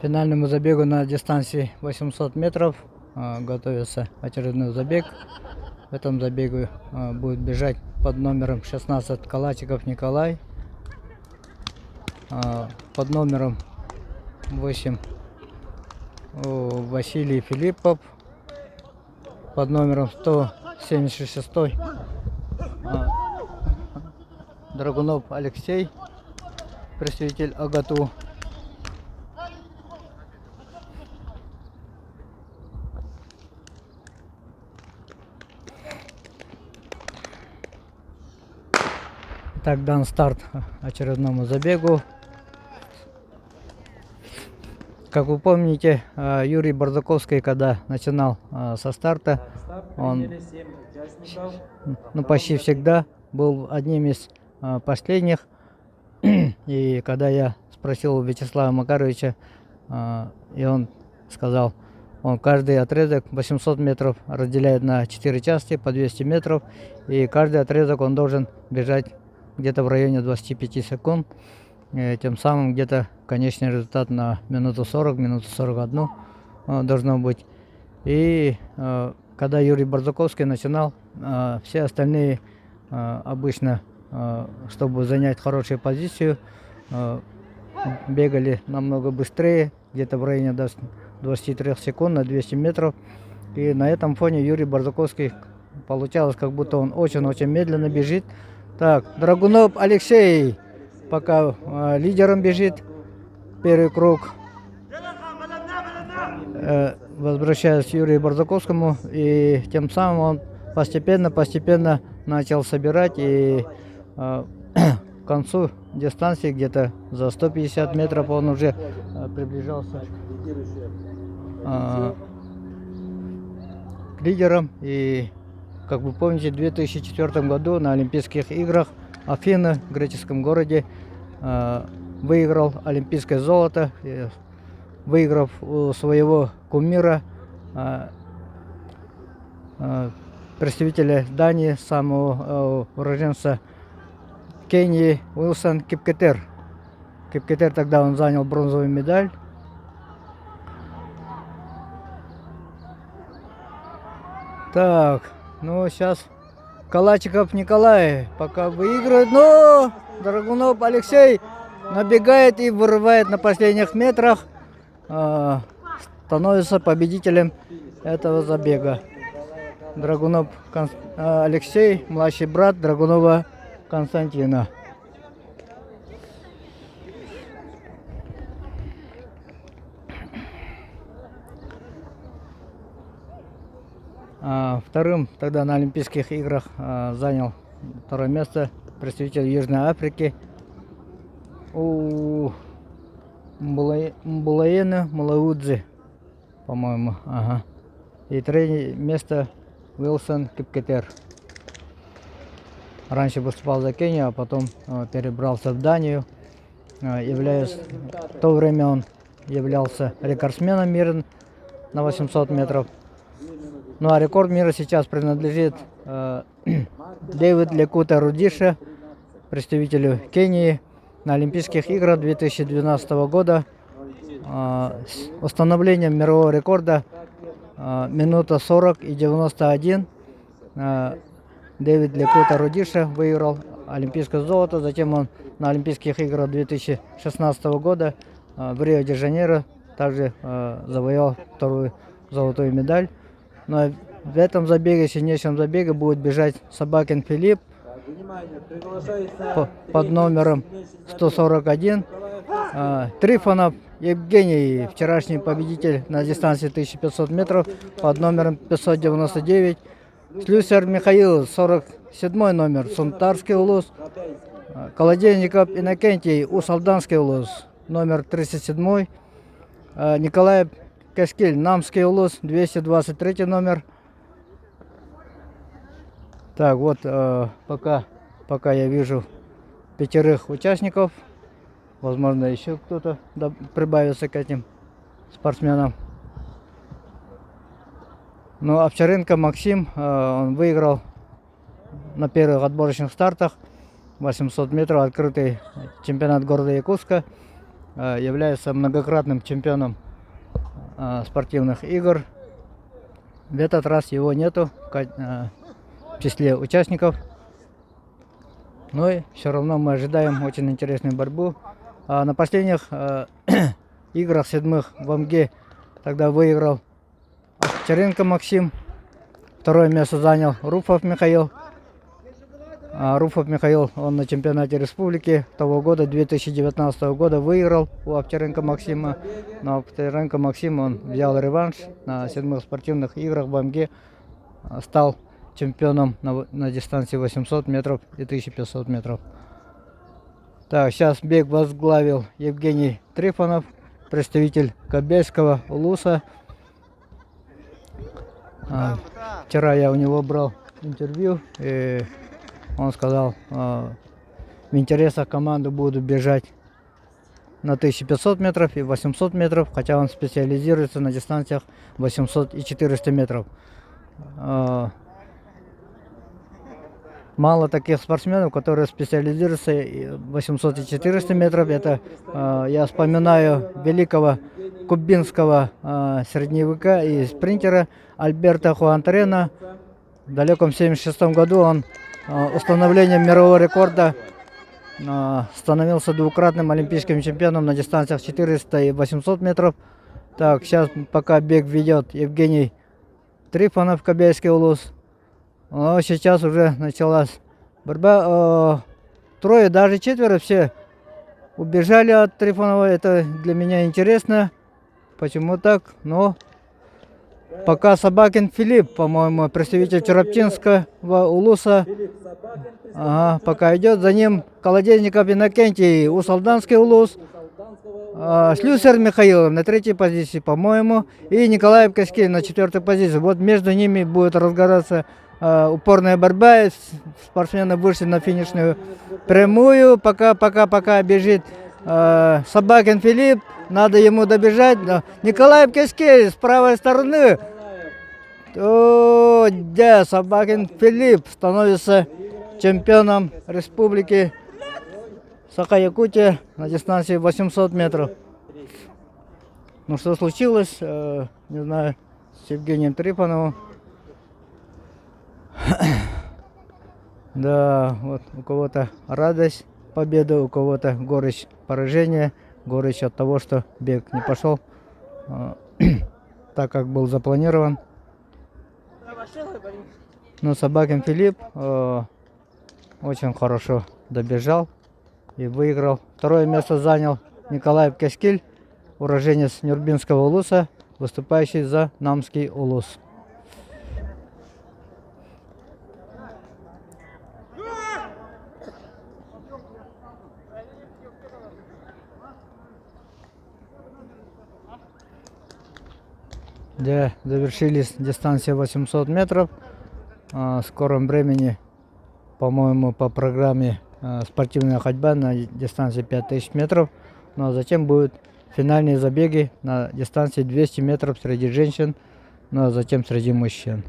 Финальному забегу на дистанции 800 метров готовится очередной забег. В этом забегу будет бежать под номером 16 Калачиков Николай, под номером 8 Василий Филиппов, под номером 176 Драгунов Алексей, представитель АГАТУ. Так, дан старт очередному забегу. Как вы помните, Юрий Барзаковский, когда начинал со старта, он почти всегда был одним из последних. И когда я спросил у Вячеслава Макаровича, и он сказал, он каждый отрезок 800 метров разделяет на 4 части по 200 метров, и каждый отрезок он должен бежать где-то в районе 25 секунд, тем самым где-то конечный результат на минуту 40, минуту 41 должно быть. И когда Юрий Барзаковский начинал, все остальные обычно, чтобы занять хорошую позицию, бегали намного быстрее, где-то в районе 23 секунд на 200 метров. И на этом фоне Юрий Барзаковский получалось, как будто он очень-очень медленно бежит. Так, Драгунов Алексей пока лидером бежит первый круг. Возвращаясь к Юрию Барзаковскому, и тем самым он постепенно начал собирать, и к концу дистанции, где-то за 150 метров, он уже приближался к лидерам. И, как вы помните, в 2004 году на Олимпийских играх Афины в греческом городе выиграл олимпийское золото, выиграв у своего кумира, представителя Дании, самого уроженца Кении Уилсон Кипкетер. Кипкетер тогда он занял бронзовую медаль. Так, ну сейчас Калачиков Николай пока выигрывает, но Драгунов Алексей набегает и вырывает на последних метрах, становится победителем этого забега. Драгунов Алексей, младший брат Драгунова Константина. Вторым тогда на Олимпийских играх занял второе место представитель Южной Африки Mbulaena Mulaudzi, по-моему. Ага. И третье место Уилсон Кипкетер. Раньше выступал за Кению, а потом перебрался в Данию. В то время он являлся рекордсменом мира на 800 метров. Ну а рекорд мира сейчас принадлежит Дэвид Лекута Рудиша, представителю Кении. На Олимпийских играх 2012 года с установлением мирового рекорда минута 40 и 91 Дэвид Лекута Рудиша выиграл олимпийское золото. Затем он на Олимпийских играх 2016 года в Рио-де-Жанейро также завоевал вторую золотую медаль. Но в этом забеге, сильнейшем забеге, будет бежать Собакин Филипп под номером 141. Трифонов Евгений, вчерашний победитель на дистанции 1500 метров, под номером 599. Слюсар Михаил, 47 номер, Сунтарский улус. Колодейников Иннокентий, Усалданский улус, номер 37. Николай Каскиль, Намский улус, 223 номер. Так, вот пока я вижу 5 участников. Возможно, еще кто-то прибавится к этим спортсменам. Ну, Овчаренко Максим, он выиграл на первых отборочных стартах 800 метров открытый чемпионат города Якутска. является многократным чемпионом спортивных игр. В этот раз его нету в числе участников. Но и все равно мы ожидаем очень интересную борьбу. На последних играх седьмых в МГ тогда выиграл Овчаренко Максим. Второе место занял Руфов Михаил. Руфов Михаил, он на чемпионате республики того года, 2019 года, выиграл у Овчаренко Максима. Но Овчаренко Максим, он взял реванш на седьмых спортивных играх в МГ. Стал чемпионом на дистанции 800 метров и 1500 метров. Так, сейчас бег возглавил Евгений Трифонов, представитель Кобельского улуса. Вчера я у него брал интервью, и он сказал, в интересах команды буду бежать на 1500 метров и 800 метров, хотя он специализируется на дистанциях 800 и 400 метров. Мало таких спортсменов, которые специализируются 800 и 400 метров. Это я вспоминаю великого кубинского средневека и спринтера Альберто Хуантрена. В далеком 1976 году он установлением мирового рекорда становился двукратным олимпийским чемпионом на дистанциях 400 и 800 метров. Так, сейчас пока бег ведет Евгений Трифонов, Кобельский улус. Но сейчас уже началась борьба. Трое, даже четверо все убежали от Трифонова. Это для меня интересно. Почему так? Но пока Собакин Филипп, по-моему, представитель Чароптинского улуса. Пока идет. За ним Колодезников Иннокентий, Усалданский улус. Шлюсер Михаил на третьей позиции, по-моему. И Николаев Каскель на четвертой позиции. Вот между ними будет разгораться упорная борьба. Спортсмены вышли на финишную прямую. Пока бежит Собакин Филипп. Надо ему добежать. Николаев Каскель с правой стороны. Да, Собакин Филипп становится чемпионом республики Саха-Якутия на дистанции 800 метров. Ну что случилось, не знаю, с Евгением Трифоновым. Да, вот у кого-то радость победы, у кого-то горечь поражения, горечь от того, что бег не пошел так, как был запланирован. Но Собакин Филипп очень хорошо добежал и выиграл. Второе место занял Николаев Каскель, уроженец Нюрбинского улуса, выступающий за Намский улус. Да, завершились дистанция 800 метров. В скором времени, по-моему, по программе спортивная ходьба на дистанции 5000 метров. Ну а затем будут финальные забеги на дистанции 200 метров среди женщин, ну а затем среди мужчин.